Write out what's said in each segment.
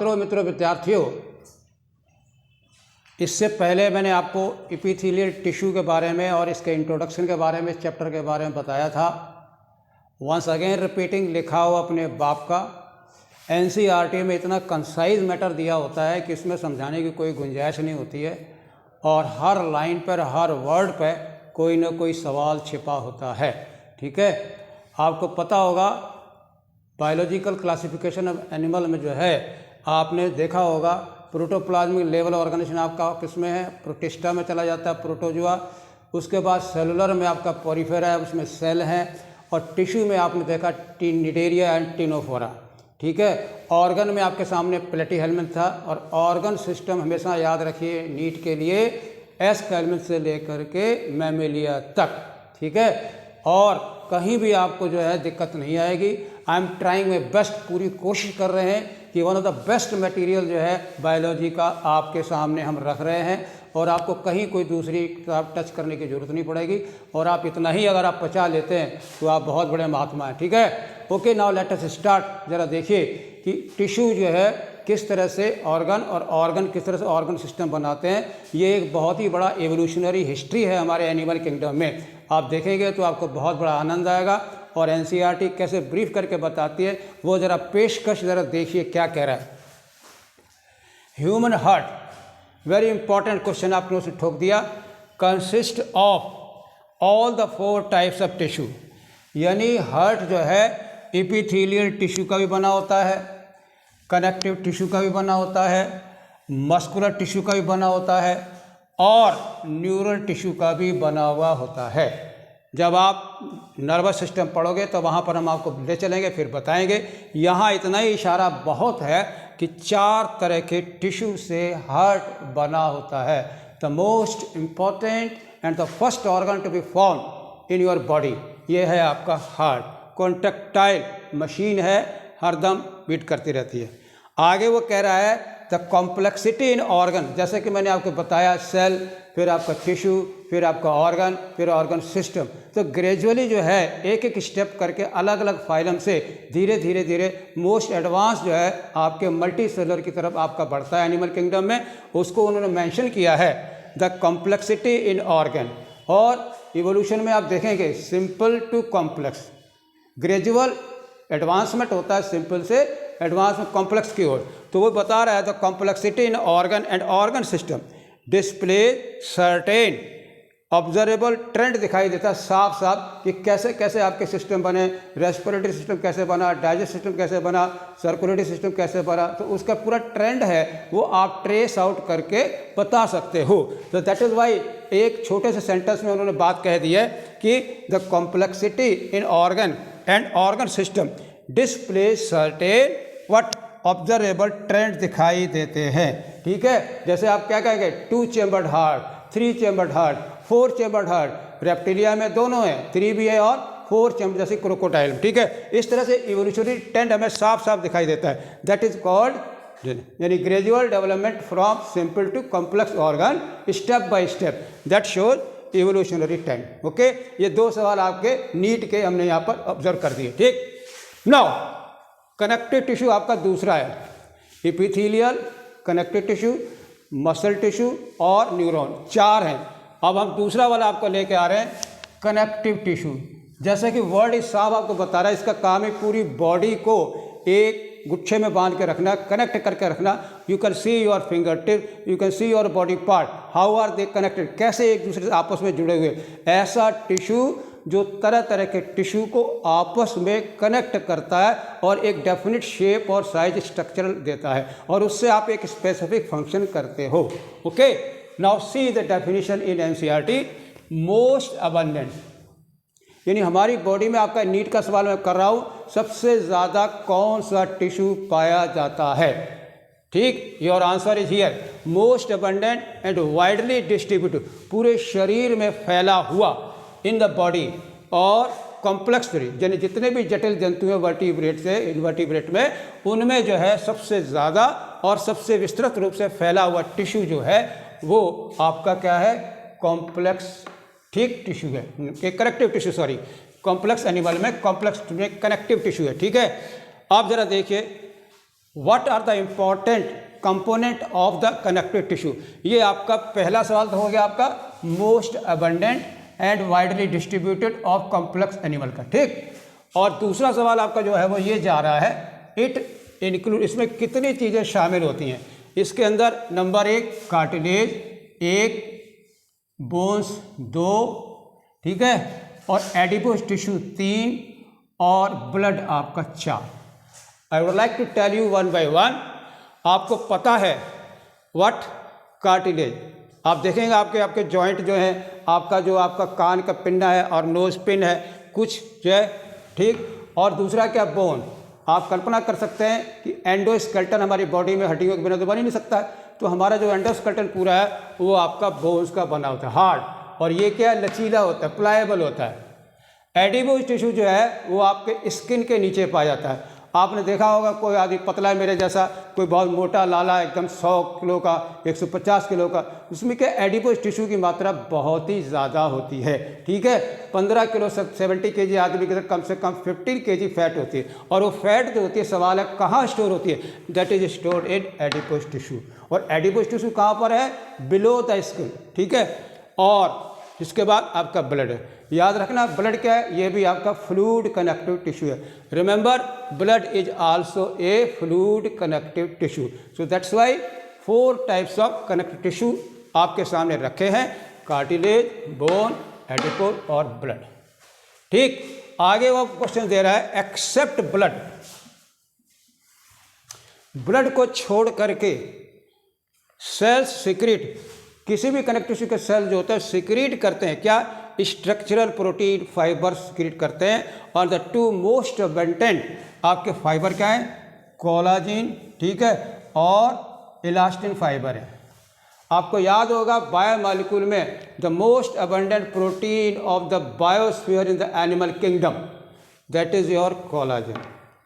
मित्रों विद्यार्थियों, इससे पहले मैंने आपको एपिथेलियल टिश्यू के बारे में और इसके इंट्रोडक्शन के बारे में, चैप्टर के बारे में बताया था। वंस अगेन रिपीटिंग, लिखा हुआ अपने बाप का। एनसीईआरटी में इतना कंसाइज मैटर दिया होता है कि इसमें समझाने की कोई गुंजाइश नहीं होती है और हर लाइन पर, हर वर्ड पर कोई ना कोई सवाल छिपा होता है। ठीक है, आपको पता होगा बायोलॉजिकल क्लासिफिकेशन ऑफ एनिमल में जो है आपने देखा होगा प्रोटोप्लाज्मिक लेवल ऑर्गेनाइजेशन आपका किसमें है, प्रोटिस्टा में चला जाता है, प्रोटोजुआ। उसके बाद सेलुलर में आपका पॉरीफेरा है, उसमें सेल हैं। और टिश्यू में आपने देखा निडेरिया एंड टिनोफोरा। ठीक है, ऑर्गन में आपके सामने प्लेटीहेल्मिन्थ था। और ऑर्गन सिस्टम हमेशा याद रखिए नीट के लिए एस्केल्मिन्थ से लेकर के मैमेलिया तक। ठीक है, और कहीं भी आपको जो है दिक्कत नहीं आएगी। I am trying my best, पूरी कोशिश कर रहे हैं कि one of the best material जो है बायोलॉजी का आपके सामने हम रख रहे हैं और आपको कहीं कोई दूसरी किताब टच करने की ज़रूरत नहीं पड़ेगी। और आप इतना ही अगर आप पचा लेते हैं तो आप बहुत बड़े महात्मा हैं। ठीक है, okay, now let us start. ज़रा देखिए कि टिश्यू जो है किस तरह से ऑर्गन और ऑर्गन किस तरह से ऑर्गन सिस्टम बनाते हैं। ये एक बहुत ही बड़ा एवोल्यूशनरी हिस्ट्री है हमारे एनिमल किंगडम में। आप देखेंगे तो आपको बहुत बड़ा आनंद आएगा। और एनसीईआरटी कैसे ब्रीफ करके बताती है वो ज़रा पेशकश ज़रा देखिए क्या कह रहा है। Human heart, very important question आपने उसे ठोक दिया। Consist of all the 4 types of tissue, यानी हार्ट जो है एपिथेलियल टिश्यू का भी बना होता है, कनेक्टिव टिश्यू का भी बना होता है, मस्कुलर टिश्यू का भी बना होता है और न्यूरल टिश्यू का भी बना हुआ होता है। जब आप नर्वस सिस्टम पढ़ोगे तो वहाँ पर हम आपको ले चलेंगे, फिर बताएंगे। यहाँ इतना ही इशारा बहुत है कि 4 तरह के टिश्यू से हार्ट बना होता है। The most important and the first organ to be found in your body, ये है आपका हार्ट। कॉन्ट्रैक्टाइल मशीन है, हरदम बीट करती रहती है। आगे वो कह रहा है द कॉम्प्लेक्सिटी इन ऑर्गन, जैसे कि मैंने आपको बताया सेल, फिर आपका टिश्यू, फिर आपका ऑर्गन, फिर ऑर्गन सिस्टम। तो ग्रेजुअली जो है एक एक स्टेप करके अलग अलग फाइलम से धीरे धीरे धीरे मोस्ट एडवांस जो है आपके मल्टी सेलुलर की तरफ आपका बढ़ता है एनिमल किंगडम में। उसको उन्होंने मेंशन किया है द कॉम्प्लेक्सिटी इन ऑर्गन। और इवोल्यूशन में आप देखेंगे simple to complex, gradual advancement होता है सिंपल से एडवांस में कॉम्प्लेक्स की ओर। तो वो बता रहा है the complexity in organ and organ system display certain observable trend दिखाई देता है साफ साफ कि कैसे कैसे आपके सिस्टम बने, रेस्पिरेटरी सिस्टम कैसे बना, डाइजेस्ट सिस्टम कैसे बना, सर्कुलेटरी सिस्टम कैसे बना। तो उसका पूरा ट्रेंड है वो आप ट्रेस आउट करके बता सकते हो। तो दैट इज़ वाई एक छोटे से सेंटेंस में उन्होंने बात कह दी है कि the complexity in organ and organ system display certain what observable trend दिखाई देते हैं। ठीक है, जैसे आप क्या कहेंगे 2 chambered heart, 3 chambered heart, 4 chambered heart. Reptilia में दोनों हैं, 3 भी है और 4 चेम्बर, जैसे क्रोकोडाइल। ठीक है, इस तरह से इवोल्यूशनरी ट्रेंड हमें साफ साफ दिखाई देता है। दैट इज कॉल्ड यानी gradual development from simple to complex organ step by step, that shows evolutionary trend. Okay, ये 2 सवाल आपके नीट के हमने यहाँ पर ऑब्जर्व कर दिए। ठीक, नाउ कनेक्टिव टिश्यू आपका दूसरा है, epithelial, connective tissue, muscle tissue और न्यूरॉन, 4 हैं। अब हम दूसरा वाला आपको लेके आ रहे हैं कनेक्टिव टिश्यू। जैसे कि वर्ड इस साहब आपको बता रहा है, इसका काम है पूरी बॉडी को एक गुच्छे में बांध के रखना, कनेक्ट करके रखना। You can see your finger tip, you can see your body part, how are they connected, कैसे एक दूसरे से आपस में जुड़े हुए। ऐसा टिश्यू जो तरह तरह के टिश्यू को आपस में कनेक्ट करता है और एक डेफिनेट शेप और साइज स्ट्रक्चर देता है और उससे आप एक स्पेसिफिक फंक्शन करते हो। Okay, now see the definition in NCERT. Most abundant, यानी हमारी बॉडी में आपका नीट का सवाल मैं कर रहा हूँ, सबसे ज़्यादा कौन सा टिश्यू पाया जाता है। ठीक, your answer is here most abundant and widely distributed, पूरे शरीर में फैला हुआ इन द बॉडी। और कॉम्प्लेक्स यानी जितने भी जटिल जंतु हैं वर्टिब्रेट से इनवर्टिब्रेट में, उनमें जो है सबसे ज़्यादा और सबसे विस्तृत रूप से फैला हुआ टिश्यू जो है वो आपका क्या है, कॉम्प्लेक्स ठीक टिश्यू है, connective tissue, sorry, complex animal में कॉम्प्लेक्स में कनेक्टिव टिश्यू है। ठीक है, आप ज़रा देखिए what are the important component of the connective tissue. ये आपका पहला सवाल तो हो गया आपका most abundant and widely distributed of complex animal का, ठीक। और दूसरा सवाल आपका जो है वो ये जा रहा है, इट इंक्लूड, इसमें कितनी चीज़ें शामिल होती हैं। इसके अंदर नंबर 1 कार्टिलेज 1, बोन्स 2, ठीक है, और एडिपोज टिश्यू 3 और ब्लड आपका 4। I would like to tell you one by one. आपको पता है व्हाट कार्टिलेज, आप देखेंगे आपके जॉइंट जो है, आपका कान का पिंडा है और नोज पिन है कुछ जो है, ठीक। और दूसरा क्या, बोन। आप कल्पना कर सकते हैं कि एंडोस्केलेटन हमारी बॉडी में हड्डियों के बिना तो बन ही नहीं सकता है, तो हमारा जो एंडोस्केलेटन पूरा है वो आपका बोन्स का बना होता है, हार्ड। और ये क्या है, लचीला होता है, प्लायबल होता है। एडिपोज टिश्यू जो है वो आपके स्किन के नीचे पाया जाता है। आपने देखा होगा कोई आदमी पतला है मेरे जैसा, कोई बहुत मोटा लाला एकदम 100 किलो का, 150 किलो का, उसमें क्या एडिपोज टिश्यू की मात्रा बहुत ही ज़्यादा होती है, ठीक है। 15 किलो 70 kg आदमी के अंदर कम से कम 15 kg फैट होती है। और वो फैट जो होती है, सवाल है कहाँ स्टोर होती है, that is stored in adipose tissue. और एडिपोज टिश्यू कहाँ पर है, बिलो द स्किन, ठीक है। और इसके बाद आपका ब्लड है, याद रखना ब्लड क्या है, ये भी आपका फ्लूइड कनेक्टिव टिश्यू है। Remember blood is also a fluid connective tissue. So that's why 4 types of connective tissue आपके सामने रखे हैं, कार्टिलेज, बोन, एडिपोज और ब्लड, ठीक। आगे वो क्वेश्चन दे रहा है, एक्सेप्ट ब्लड, ब्लड को छोड़ करके सेल्स सीक्रेट, किसी भी कनेक्टिव टिश्यू के सेल जो होता है सीक्रेट करते हैं क्या, स्ट्रक्चरल प्रोटीन फाइबर सीक्रेट करते हैं। और द 2 मोस्ट अबंडेंट आपके फाइबर क्या है, कोलाजिन, ठीक है, और इलास्टिन फाइबर है। आपको याद होगा बायोमॉलिक्यूल में the most abundant protein of the biosphere in the animal kingdom, that is your collagen,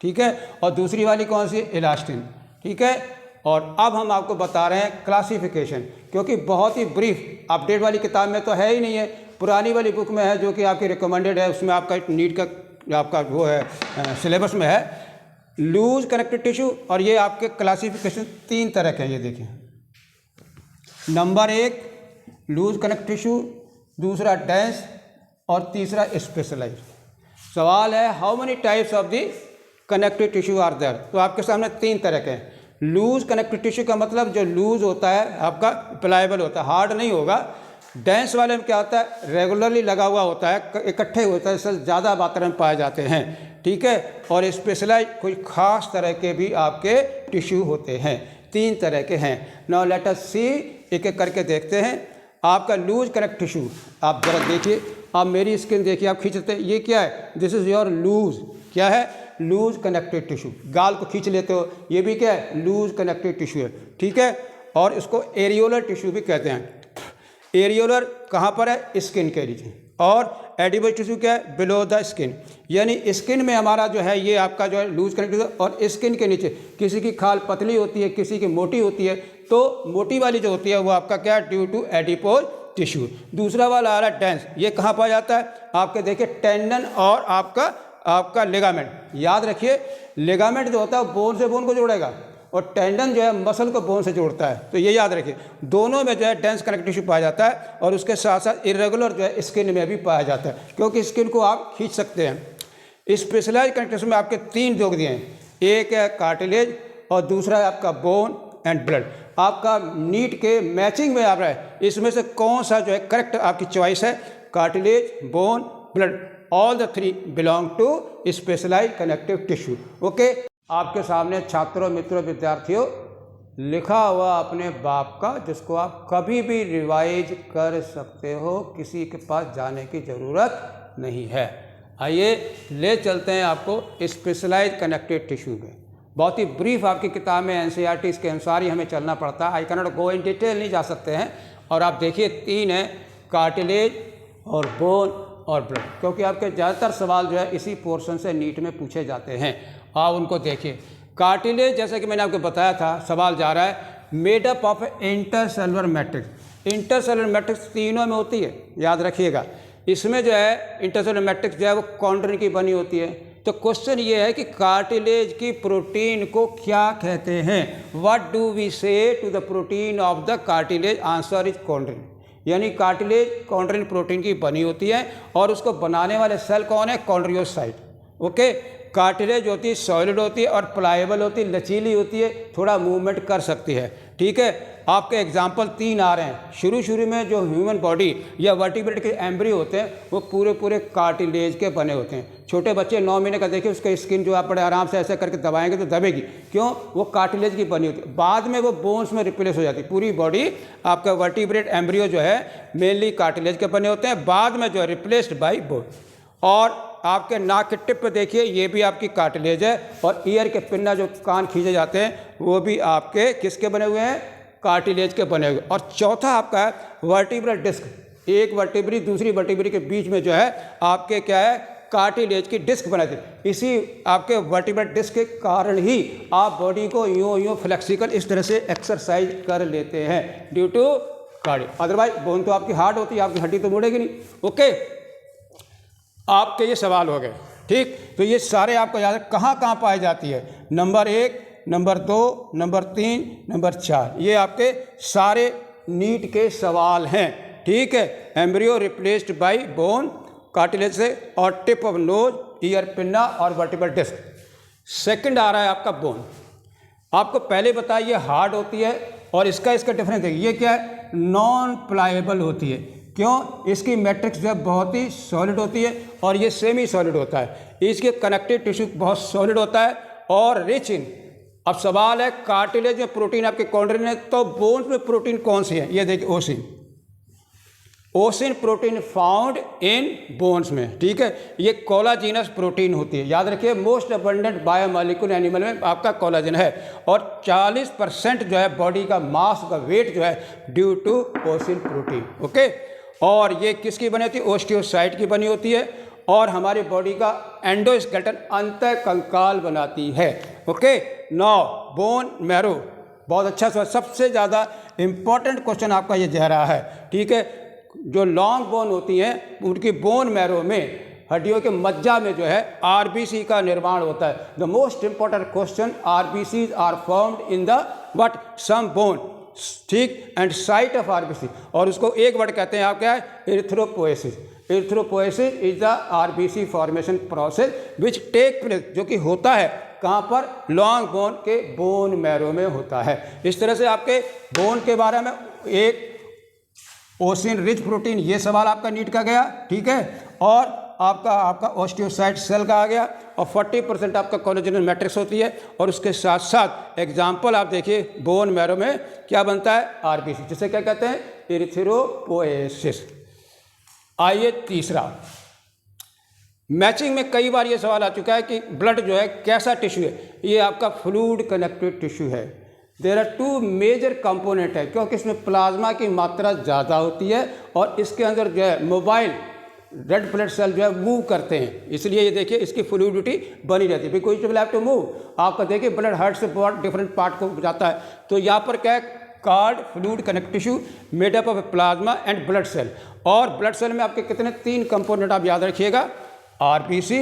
ठीक है। और दूसरी वाली कौन सी, इलास्टिन, ठीक है। और अब हम आपको बता रहे हैं क्लासिफिकेशन, क्योंकि बहुत ही ब्रीफ, अपडेट वाली किताब में तो है ही नहीं है, पुरानी वाली बुक में है जो कि आपकी रिकमेंडेड है, उसमें आपका नीट का आपका वो है सिलेबस में है, लूज कनेक्टिव टिश्यू। और ये आपके क्लासिफिकेशन 3 तरह के हैं, ये देखिए। नंबर 1 लूज कनेक्टिव टिश्यू, दूसरा डेंस और तीसरा स्पेशलाइज। सवाल है how many types of the connective tissue are there. तो आपके सामने 3 तरह के हैं। लूज कनेक्टिव टिश्यू का मतलब जो लूज होता है आपका, प्लायबल होता है, हार्ड नहीं होगा। डेंस वाले में क्या होता है, रेगुलरली लगा हुआ होता है, इकट्ठे होता है, इससे ज़्यादा मात्रा में पाए जाते हैं, ठीक है। और स्पेशलाइज कोई खास तरह के भी आपके टिश्यू होते हैं, 3 तरह के हैं। नाउ लेट अस सी, एक एक करके देखते हैं। आपका लूज कनेक्टिव टिश्यू, आप जरा देखिए, आप मेरी स्किन देखिए, आप खींचते हैं, ये क्या है, दिस इज़ योर लूज, क्या है, लूज कनेक्टिव टिश्यू। गाल को खींच लेते हो, ये भी क्या है, लूज कनेक्टिव टिश्यू है, ठीक है। और इसको एरियोलर टिश्यू भी कहते हैं। एरियोलर कहाँ पर है, स्किन के नीचे। और एडिपोज टिश्यू क्या है, बिलो द स्किन, यानी स्किन में हमारा जो है ये आपका जो है लूज कनेक्टिव, और स्किन के नीचे किसी की खाल पतली होती है, किसी की मोटी होती है, तो मोटी वाली जो होती है वो आपका क्या है, ड्यू टू एडिपोज टिश्यू। दूसरा वाला आ रहा है डेंस, ये कहाँ पाया जाता है, आपके देखिए टेंडन और आपका लिगामेंट। याद रखिए लिगामेंट जो होता है बोन से बोन को जोड़ेगा, और टेंडन जो है मसल को बोन से जोड़ता है, तो ये याद रखिए। दोनों में जो है डेंस कनेक्टिव टिश्यू पाया जाता है, और उसके साथ साथ इरेगुलर जो है स्किन में भी पाया जाता है, क्योंकि स्किन को आप खींच सकते हैं। स्पेशलाइज कनेक्टिव टिश्यू में आपके 3 जोड़ दिए हैं, एक है कार्टिलेज और दूसरा है आपका बोन एंड ब्लड। आपका नीट के मैचिंग में आ रहा है, इसमें से कौन सा जो है करेक्ट आपकी चॉइस है, cartilage, bone, blood, all the 3 belong to specialise connective tissue, okay. आपके सामने छात्रों, मित्रों, विद्यार्थियों, लिखा हुआ अपने बाप का, जिसको आप कभी भी रिवाइज कर सकते हो, किसी के पास जाने की ज़रूरत नहीं है। आइए ले चलते हैं आपको स्पेशलाइज कनेक्टिव टिश्यू में। बहुत ही ब्रीफ आपकी किताब में NCERT के अनुसार ही हमें चलना पड़ता है, I can not go in detail, नहीं जा सकते हैं। और आप देखिए 3 है, कार्टिलेज और बोन और ब्लड, क्योंकि आपके ज़्यादातर सवाल जो है इसी पोर्शन से नीट में पूछे जाते हैं। आप उनको देखिए। कार्टिलेज, जैसे कि मैंने आपको बताया था, सवाल जा रहा है made up of intercellular matrix. Intercellular matrix तीनों में होती है, याद रखिएगा। इसमें जो है इंटरसेलुलर मैट्रिक्स जो है वो कॉन्ड्रिन की बनी होती है, तो क्वेश्चन ये है कि कार्टिलेज की प्रोटीन को क्या कहते हैं? What do we say to the protein of the cartilage? Answer is chondrin. यानी कार्टिलेज कॉन्ड्रिन प्रोटीन की बनी होती है और उसको बनाने वाले सेल कौन है? कॉन्ड्रियोसाइट। ओके, कार्टिलेज होती है सॉलिड होती है और प्लाएबल होती है, लचीली होती है, थोड़ा मूवमेंट कर सकती है। ठीक है, आपके एग्जाम्पल 3 आ रहे हैं। शुरू में जो ह्यूमन बॉडी या वर्टिब्रेट के एम्ब्रियो होते हैं वो पूरे कार्टिलेज के बने होते हैं। छोटे बच्चे 9 महीने का देखिए, उसका स्किन जो आप बड़े आराम से ऐसे करके दबाएंगे तो दबेगी। क्यों? वो कार्टिलेज की बनी होती है। बाद में वो बोन्स में रिप्लेस हो जाती है। पूरी बॉडी आपका वर्टिब्रेट एम्ब्रियो जो है मेनली कार्टिलेज के बने होते हैं, बाद में जो है रिप्लेस्ड बाई बोन। और आपके नाक के टिप पे देखिए, ये भी आपकी कार्टिलेज है। और ईयर के पिन्ना जो कान खींचे जाते हैं वो भी आपके किसके बने हुए हैं? कार्टिलेज के बने हुए। और चौथा आपका है वर्टिब्रल डिस्क। एक वर्टिब्री दूसरी वर्टिब्री के बीच में जो है आपके क्या है? कार्टिलेज की डिस्क बनाई थी। इसी आपके वर्टिब्रल डिस्क के कारण ही आप बॉडी को यूँ फ्लेक्सिकल इस तरह से एक्सरसाइज कर लेते हैं due to cardio. Otherwise bone तो आपकी हार्ड होती है, आपकी हड्डी तो मुड़ेगी नहीं। ओके, आपके ये सवाल हो गए। ठीक, तो ये सारे आपको याद है कहाँ पाई जाती है? नंबर 1, नंबर 2, नंबर 3, नंबर 4, ये आपके सारे नीट के सवाल हैं। ठीक है, embryo replaced by bone, cartilage से, और tip of nose, ear pinna और वर्टिब्रल डिस्क। सेकंड आ रहा है आपका बोन। आपको पहले बताया ये हार्ड होती है और इसका डिफरेंस देखिए, ये क्या है? नॉन प्लाएबल होती है। क्यों? इसकी मैट्रिक्स जो है बहुत ही सॉलिड होती है और ये सेमी सॉलिड होता है। इसके कनेक्टिव टिश्यू बहुत सॉलिड होता है और रिच इन। अब सवाल है कार्टिलेज में प्रोटीन आपके कॉन्ड्रिन है, तो बोन्स में प्रोटीन कौन सी है? ये देखिए, ओसिन। ओसिन प्रोटीन फाउंड इन बोन्स में। ठीक है, ये कोलाजिनस प्रोटीन होती है। याद रखिए, मोस्ट अबंडेंट बायोमॉलिक्यूल एनिमल में आपका कोलाजन है। और 40% जो है बॉडी का मास का वेट जो है ड्यू टू ओसिन प्रोटीन। ओके, और ये किसकी बनी होती है? ओस्टियोसाइट की बनी होती है और हमारी बॉडी का एंडोस्केलेटन अंतः कंकाल बनाती है। ओके, नाउ बोन मैरो, बहुत अच्छा सवाल, सबसे ज़्यादा इंपॉर्टेंट क्वेश्चन आपका ये जा रहा है। ठीक है, जो लॉन्ग बोन होती हैं उनकी बोन मैरो में, हड्डियों के मज्जा में जो है आरबीसी का निर्माण होता है। The most important question, RBCs are formed in the what? Some bone. ठीक, एंड साइट ऑफ आरबीसी, और उसको एक वर्ड कहते हैं आप क्या है? Erythropoiesis. Erythropoiesis is the RBC formation process which take place, जो कि होता है कहाँ पर? लॉन्ग बोन के बोन मैरो में होता है। इस तरह से आपके बोन के बारे में एक ओसिन रिच प्रोटीन, ये सवाल आपका नीट का गया। ठीक है, और आपका ओस्टियोसाइट सेल का आ गया, और 40% आपका कोलेजनल मैट्रिक्स होती है। और उसके साथ साथ एग्जाम्पल आप देखिए, बोन मैरो में क्या बनता है? आरबीसी, जिसे क्या कहते हैं? एरिथ्रोपोएसिस। आइए तीसरा, मैचिंग में कई बार ये सवाल आ चुका है कि ब्लड जो है कैसा टिश्यू है? ये आपका फ्लूइड कनेक्टेड टिश्यू है। देयर आर 2 मेजर कंपोनेंट है, क्योंकि इसमें प्लाज्मा की मात्रा ज़्यादा होती है और इसके अंदर जो है मोबाइल रेड ब्लड सेल जो है मूव करते हैं, इसलिए ये देखिए इसकी फ्लूइडिटी बनी रहती है। Because it will have to move. आपका देखिए ब्लड हार्ट से बहुत डिफरेंट पार्ट को जाता है, तो यहाँ पर क्या है? कार्ड fluid connective tissue made up of plasma and blood cell. और ब्लड सेल में आपके कितने? 3 कंपोनेंट आप याद रखिएगा, आरबीसी,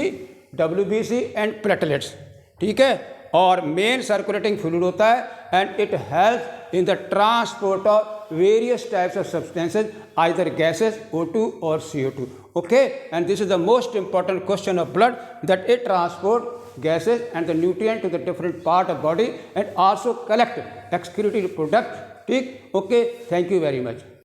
डब्ल्यूबीसी एंड प्लेटलेट्स। ठीक है, और मेन सर्कुलेटिंग फ्लूइड होता है and it help in the transport of various types of substances, either gases O2 और CO2. Okay, and this is the most important question of blood, that it transport gases and the nutrient to the different part of body and also collect excretory product. ठीक, okay, thank you very much.